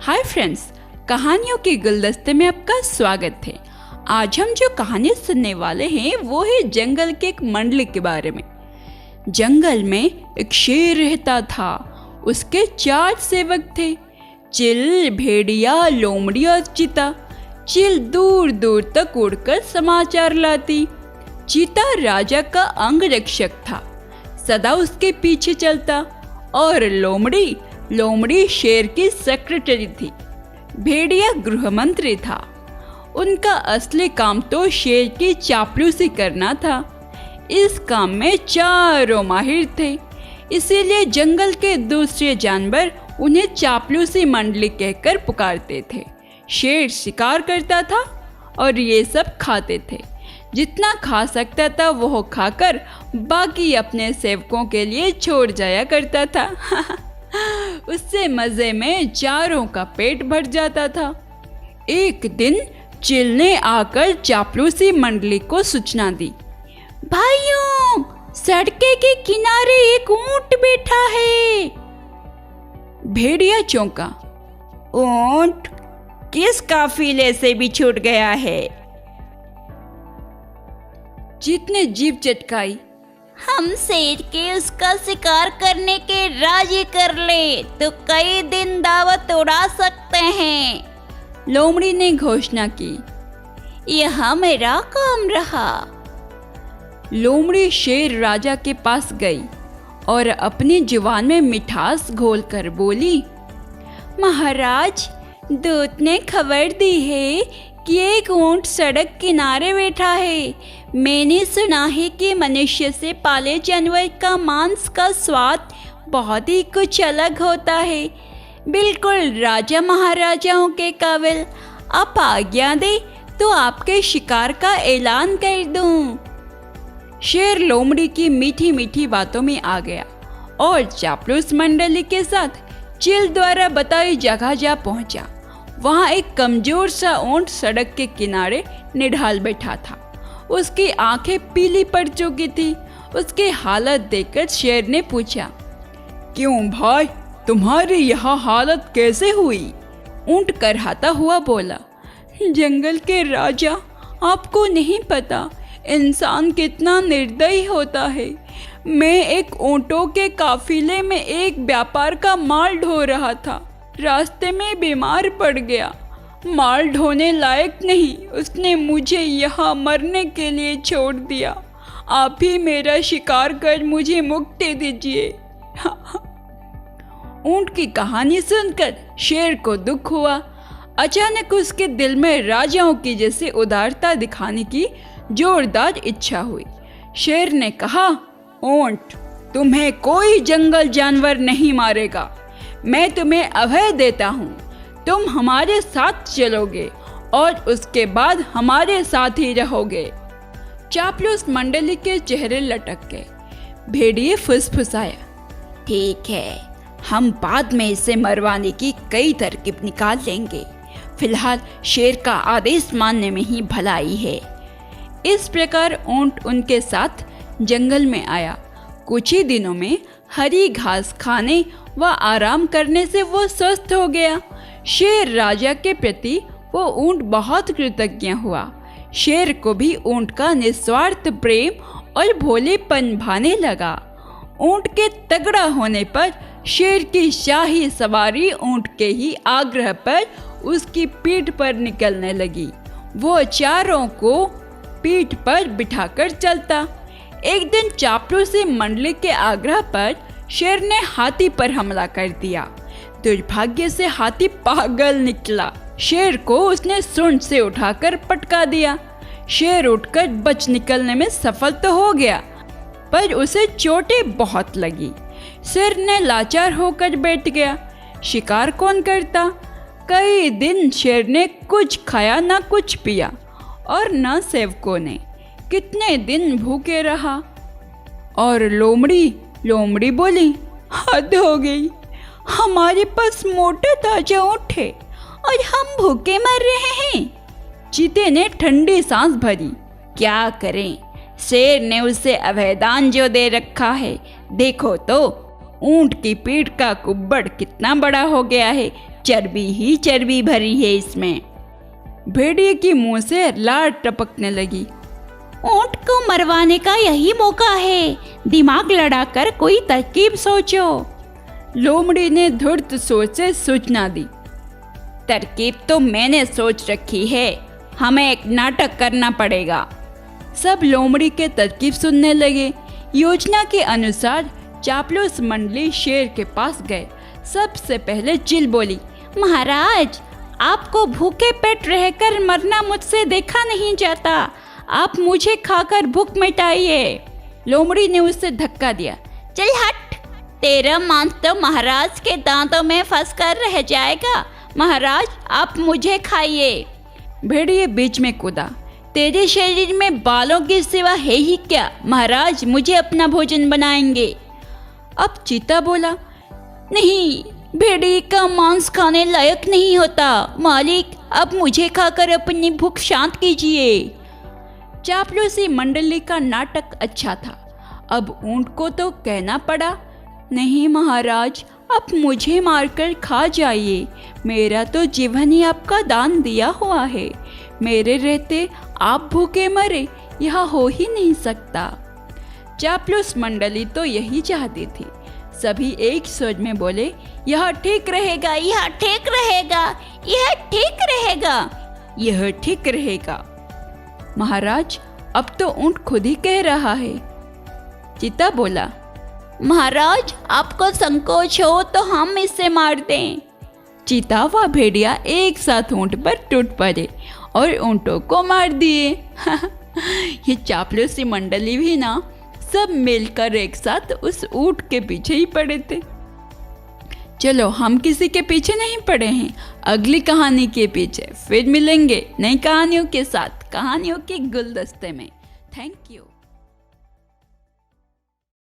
Hi friends, कहानियों के गुलदस्ते में आपका स्वागत है। आज हम जो कहानी सुनने वाले हैं वो है जंगल के एक मंडली के बारे में। जंगल में एक शेर रहता था। उसके 4 सेवक थे, चिल, भेड़िया, लोमड़ी और चीता। चिल दूर दूर तक उड़कर समाचार लाती। चीता राजा का अंगरक्षक था, सदा उसके पीछे चलता। और लोमड़ी शेर की सेक्रेटरी थी। भेड़िया गृह मंत्री था। उनका असली काम तो शेर की चापलूसी करना था। इस काम में चारों माहिर थे, इसीलिए जंगल के दूसरे जानवर उन्हें चापलूसी मंडली कहकर पुकारते थे। शेर शिकार करता था और ये सब खाते थे। जितना खा सकता था वो खाकर बाकी अपने सेवकों के लिए छोड़ जाया करता था। उससे मजे में चारों का पेट भर जाता था। एक दिन चिल ने आकर चापलूसी मंडली को सूचना दी, भाइयों, सड़के के किनारे एक ऊंट बैठा है। भेड़िया चौंका, ऊंट किस काफिले से भी छूट गया है? चित ने जीभ चटकाई, हम शेर के उसका शिकार करने के राजी कर ले तो कई दिन दावत उड़ा सकते हैं। लोमड़ी ने घोषणा की, यह मेरा काम रहा। लोमड़ी शेर राजा के पास गई और अपनी जुबान में मिठास घोलकर बोली, महाराज, दूत ने खबर दी है कि एक ऊंट सड़क किनारे बैठा है। मैंने सुना है कि मनुष्य से पाले जानवर का मांस का स्वाद बहुत ही कुछ अलग होता है, बिल्कुल राजा महाराजाओं के काबिल। आप आज्ञा दे तो आपके शिकार का ऐलान कर दूं। शेर लोमड़ी की मीठी मीठी बातों में आ गया और चापलूस मंडली के साथ चिल द्वारा बताई जगह जा पहुंचा। वहाँ एक कमजोर सा ऊंट सड़क के किनारे निढाल बैठा था। उसकी आंखें पीली पड़ चुकी थी। उसकी हालत देखकर शेर ने पूछा, क्यों भाई, तुम्हारी यह हालत कैसे हुई? ऊंट करहाता हुआ बोला, जंगल के राजा, आपको नहीं पता इंसान कितना निर्दयी होता है। मैं एक ऊंटों के काफिले में एक व्यापार का माल ढो रहा था। रास्ते में बीमार पड़ गया, माल ढोने लायक नहीं। उसने मुझे यहाँ मरने के लिए छोड़ दिया। आप ही मेरा शिकार कर मुझे मुक्ति दीजिए। ऊंट की कहानी सुनकर शेर को दुख हुआ। अचानक उसके दिल में राजाओं की जैसे उदारता दिखाने की जोरदार इच्छा हुई। शेर ने कहा, ऊंट, तुम्हें कोई जंगल जानवर नहीं मारेगा। मैं तुम्हें अभय देता हूँ। तुम हमारे साथ चलोगे और उसके बाद हमारे साथ ही रहोगे। चापलूस मंडली के चेहरे लटक गए। भेड़िए फुसफुसाया, ठीक है, हम बाद में इसे मरवाने की कई तरकीब निकाल लेंगे। फिलहाल शेर का आदेश मानने में ही भलाई है। इस प्रकार ऊंट उनके साथ जंगल में आया। कुछ ही दिनों में हरी घास खाने व आराम करने से वो स्वस्थ हो गया। शेर राजा के प्रति वो ऊंट बहुत कृतज्ञ हुआ। शेर को भी ऊंट का निस्वार्थ प्रेम और भोलेपन भाने लगा। ऊंट के तगड़ा होने पर शेर की शाही सवारी ऊंट के ही आग्रह पर उसकी पीठ पर निकलने लगी। वो चारों को पीठ पर बिठाकर चलता। एक दिन चापलूसी मंडली के आग्रह पर शेर ने हाथी पर हमला कर दिया। दुर्भाग्य से हाथी पागल निकला। शेर को उसने सूंड से उठाकर पटका दिया। शेर उठकर बच निकलने में सफल तो हो गया, पर उसे चोटें बहुत लगी। शेर ने लाचार होकर बैठ गया। शिकार कौन करता? कई दिन शेर ने कुछ खाया ना कुछ पिया और न सेवकों ने। कितने दिन भूखे रहा। और लोमड़ी बोली, हद हो गई, हमारे पास मोटा ताजा ऊंट है और हम भूखे मर रहे हैं। चीते ने ठंडी सांस भरी, क्या करें, शेर ने उसे अभयदान जो दे रखा है। देखो तो ऊंट की पीठ का कुब्बड़ कितना बड़ा हो गया है, चर्बी ही चर्बी भरी है इसमें। भेड़िए की मुंह से लार टपकने लगी। ऊंट को मरवाने का यही मौका है, दिमाग लड़ाकर कोई तरकीब सोचो। लोमड़ी ने धूर्त सोच से सूचना दी। तरकीब तो मैंने सोच रखी है, हमें एक नाटक करना पड़ेगा। सब लोमड़ी के तरकीब सुनने लगे। योजना के अनुसार चापलूस मंडली शेर के पास गए। सबसे पहले चिल बोली, महाराज, आपको भूखे पेट रहकर मरना मुझसे देखा नहीं जाता, आप मुझे खाकर भूख मिटाइए। लोमड़ी ने उसे धक्का दिया। चल हट, तेरा मांस तो महाराज के दांतों में फंस कर रह जाएगा। महाराज, आप मुझे खाइए। भेड़िए बीच में कूदा। तेरे शरीर में बालों के सिवा है ही क्या? महाराज, मुझे अपना भोजन बनाएंगे। अब चीता बोला, नहीं, भेड़िए का मांस खाने लायक नहीं होता। मालिक, अब मुझे खाकर अपनी भूख शांत कीजिए। चापलूसी मंडली का नाटक अच्छा था। अब ऊंट को तो कहना पड़ा, नहीं महाराज, आप मुझे मारकर खा जाइए, मेरा तो जीवन ही आपका दान दिया हुआ है, मेरे रहते आप भूखे मरे, यह हो ही नहीं सकता। चापलूस मंडली तो यही चाहती थी। सभी एक स्वर में बोले, यह ठीक रहेगा, यह ठीक रहेगा, यह ठीक रहेगा, यह ठीक रहेगा। महाराज, अब तो ऊंट खुद ही कह रहा है। चीता बोला, महाराज, आपको संकोच हो तो हम इसे मार दें। चीता व भेड़िया एक साथ ऊंट पर टूट पड़े और ऊंटों को मार दिए। ये चापलूसी मंडली भी ना, सब मिलकर एक साथ उस ऊंट के पीछे ही पड़े थे। चलो, हम किसी के पीछे नहीं पड़े हैं, अगली कहानी के पीछे फिर मिलेंगे नई कहानियों के साथ, कहानियों के गुलदस्ते में। Thank you.